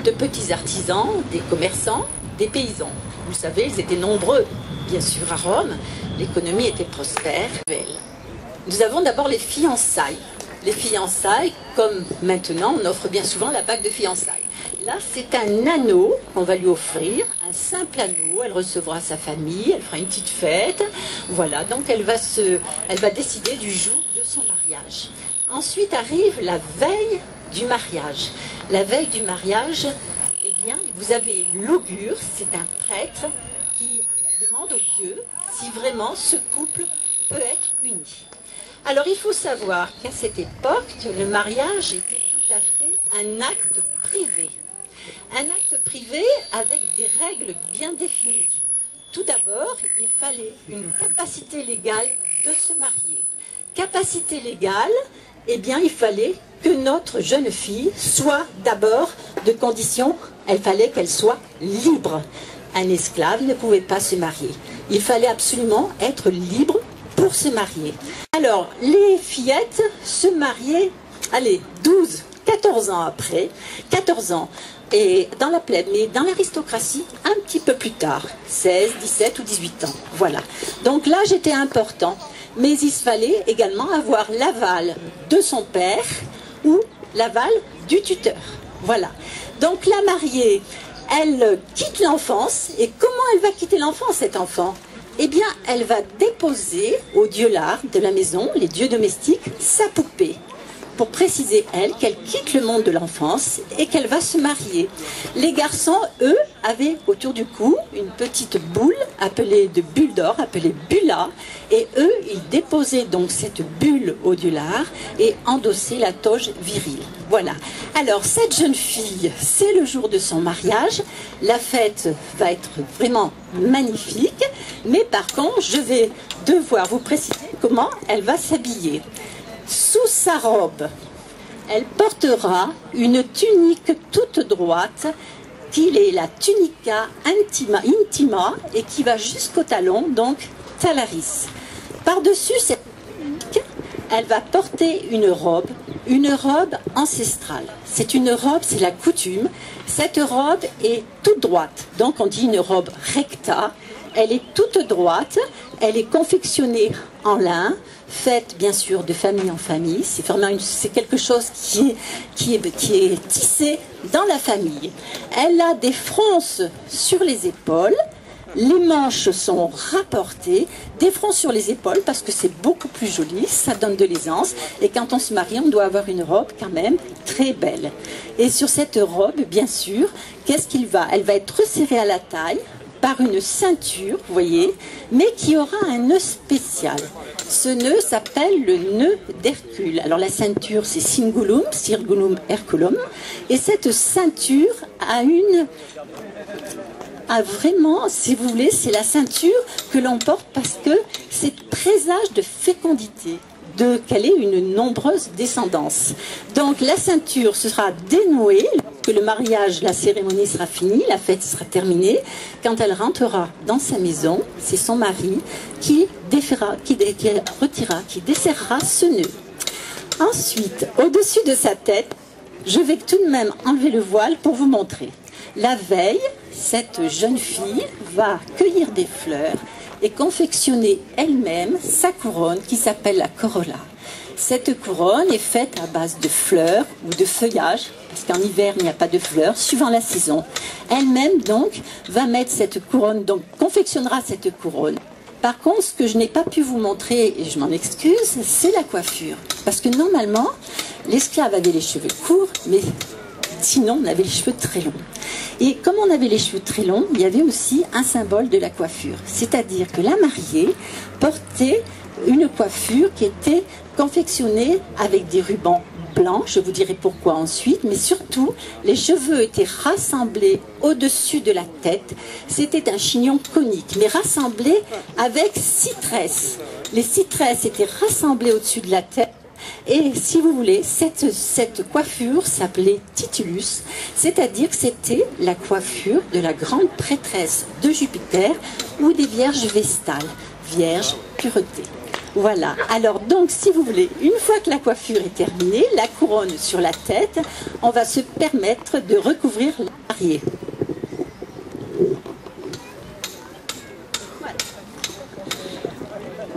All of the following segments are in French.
de petits artisans, des commerçants, des paysans. Vous savez, ils étaient nombreux, bien sûr, à Rome. L'économie était prospère. Nous avons d'abord les fiançailles. Les fiançailles, comme maintenant, on offre bien souvent la bague de fiançailles. Là, c'est un anneau qu'on va lui offrir, un simple anneau. Elle recevra sa famille, elle fera une petite fête. Voilà, donc elle va décider du jour de son mariage. Ensuite arrive la veille du mariage. La veille du mariage, eh bien, vous avez l'augure, c'est un prêtre qui demande aux dieux si vraiment ce couple peut être uni. Alors il faut savoir qu'à cette époque, le mariage était tout à fait un acte privé. Un acte privé avec des règles bien définies. Tout d'abord, il fallait une capacité légale de se marier. Capacité légale, eh bien il fallait que notre jeune fille soit d'abord de condition, elle fallait qu'elle soit libre. Un esclave ne pouvait pas se marier. Il fallait absolument être libre pour se marier. Alors, les fillettes se mariaient, allez, 12, 14 ans après, 14 ans, et dans la plèbe, mais dans l'aristocratie, un petit peu plus tard, 16, 17 ou 18 ans, voilà. Donc l'âge était important, mais il fallait également avoir l'aval de son père ou l'aval du tuteur, voilà. Donc la mariée, elle quitte l'enfance, et comment elle va quitter l'enfance, cet enfant ? Eh bien, elle va déposer au dieu lard de la maison, les dieux domestiques, sa poupée, pour préciser, elle, qu'elle quitte le monde de l'enfance et qu'elle va se marier. Les garçons, eux, avaient autour du cou une petite boule appelée de bulle d'or, appelée bulla, et eux, ils déposaient donc cette bulle au dieu lard et endossaient la toge virile. Voilà. Alors, cette jeune fille, c'est le jour de son mariage. La fête va être vraiment magnifique, mais par contre, je vais devoir vous préciser comment elle va s'habiller. Sous sa robe, elle portera une tunique toute droite, qui est la tunica intima et qui va jusqu'au talon, donc talaris. Par-dessus cette tunique, elle va porter une robe ancestrale. C'est une robe, c'est la coutume. Cette robe est toute droite, donc on dit une robe recta. Elle est toute droite, elle est confectionnée en lin, faite bien sûr de famille en famille. C'est quelque chose qui est tissé dans la famille. Elle a des fronces sur les épaules. Les manches sont rapportées, des fronces sur les épaules parce que c'est beaucoup plus joli, ça donne de l'aisance. Et quand on se marie, on doit avoir une robe quand même très belle. Et sur cette robe, bien sûr, elle va être resserrée à la taille par une ceinture, vous voyez, mais qui aura un nœud spécial. Ce nœud s'appelle le nœud d'Hercule. Alors la ceinture, c'est Cingulum Herculum, et cette ceinture a vraiment, si vous voulez, c'est la ceinture que l'on porte parce que c'est présage de fécondité, qu'elle ait une nombreuse descendance. Donc la ceinture sera dénouée lorsque le mariage, la cérémonie sera finie, la fête sera terminée. Quand elle rentrera dans sa maison, c'est son mari qui desserrera ce nœud. Ensuite, au-dessus de sa tête, je vais tout de même enlever le voile pour vous montrer. La veille, cette jeune fille va cueillir des fleurs et confectionner elle-même sa couronne qui s'appelle la corolla. Cette couronne est faite à base de fleurs ou de feuillage, parce qu'en hiver il n'y a pas de fleurs, suivant la saison. Elle-même donc va mettre cette couronne, donc confectionnera cette couronne. Par contre, ce que je n'ai pas pu vous montrer, et je m'en excuse, c'est la coiffure. Parce que normalement, l'esclave avait les cheveux courts, mais sinon on avait les cheveux très longs. Et comme on avait les cheveux très longs, il y avait aussi un symbole de la coiffure. C'est-à-dire que la mariée portait une coiffure qui était confectionnée avec des rubans blancs, je vous dirai pourquoi ensuite, mais surtout, les cheveux étaient rassemblés au-dessus de la tête. C'était un chignon conique, mais rassemblé avec 6 tresses. Les 6 tresses étaient rassemblées au-dessus de la tête. Et si vous voulez, cette coiffure s'appelait titulus, c'est-à-dire que c'était la coiffure de la grande prêtresse de Jupiter ou des vierges vestales, vierge, pureté. Voilà. Alors donc, si vous voulez, une fois que la coiffure est terminée, la couronne sur la tête, on va se permettre de recouvrir la mariée.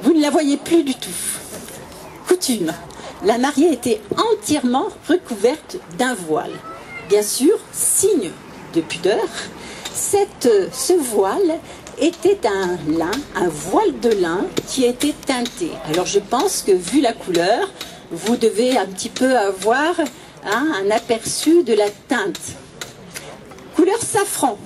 Vous ne la voyez plus du tout. Coutume. La mariée était entièrement recouverte d'un voile. Bien sûr, signe de pudeur, ce voile était un lin, un voile de lin qui était teinté. Alors je pense que vu la couleur, vous devez un petit peu avoir un aperçu de la teinte. Couleur safran,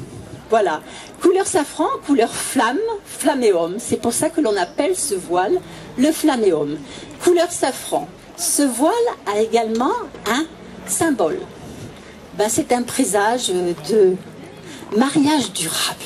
voilà. Couleur safran, couleur flamme, flammeum. C'est pour ça que l'on appelle ce voile le flammeum. Couleur safran. Ce voile a également un symbole. C'est un présage de mariage durable.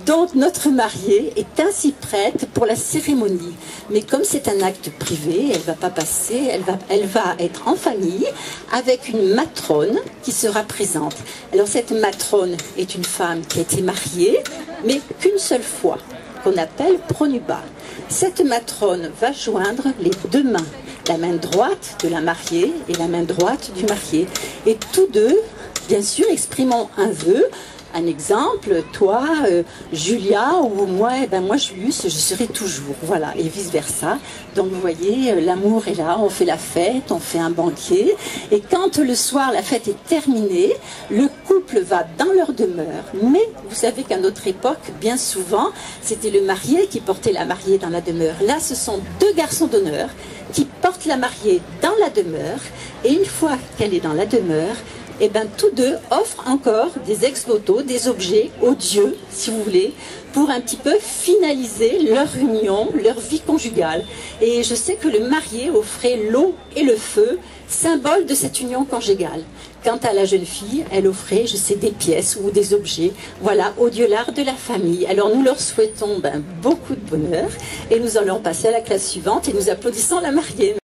Donc notre mariée est ainsi prête pour la cérémonie. Mais comme c'est un acte privé, elle ne va pas passer, elle va être en famille avec une matrone qui sera présente. Alors cette matrone est une femme qui a été mariée, mais qu'une seule fois, qu'on appelle pronuba. Cette matrone va joindre les deux mains, la main droite de la mariée et la main droite du marié. Et tous deux, bien sûr, exprimons un vœu. Un exemple, toi, Julia, ou moi, moi, Julius, je serai toujours. Voilà, et vice-versa. Donc, vous voyez, l'amour est là, on fait la fête, on fait un banquet. Et quand le soir, la fête est terminée, le couple va dans leur demeure. Mais vous savez qu'à notre époque, bien souvent, c'était le marié qui portait la mariée dans la demeure. Là, ce sont deux garçons d'honneur qui portent la mariée dans la demeure. Et une fois qu'elle est dans la demeure, tous deux offrent encore des ex-voto, des objets aux dieux, si vous voulez, pour un petit peu finaliser leur union, leur vie conjugale. Et je sais que le marié offrait l'eau et le feu, symbole de cette union conjugale. Quant à la jeune fille, elle offrait, je sais, des pièces ou des objets, voilà, aux dieux l'art de la famille. Alors nous leur souhaitons beaucoup de bonheur et nous allons passer à la classe suivante et nous applaudissons la mariée.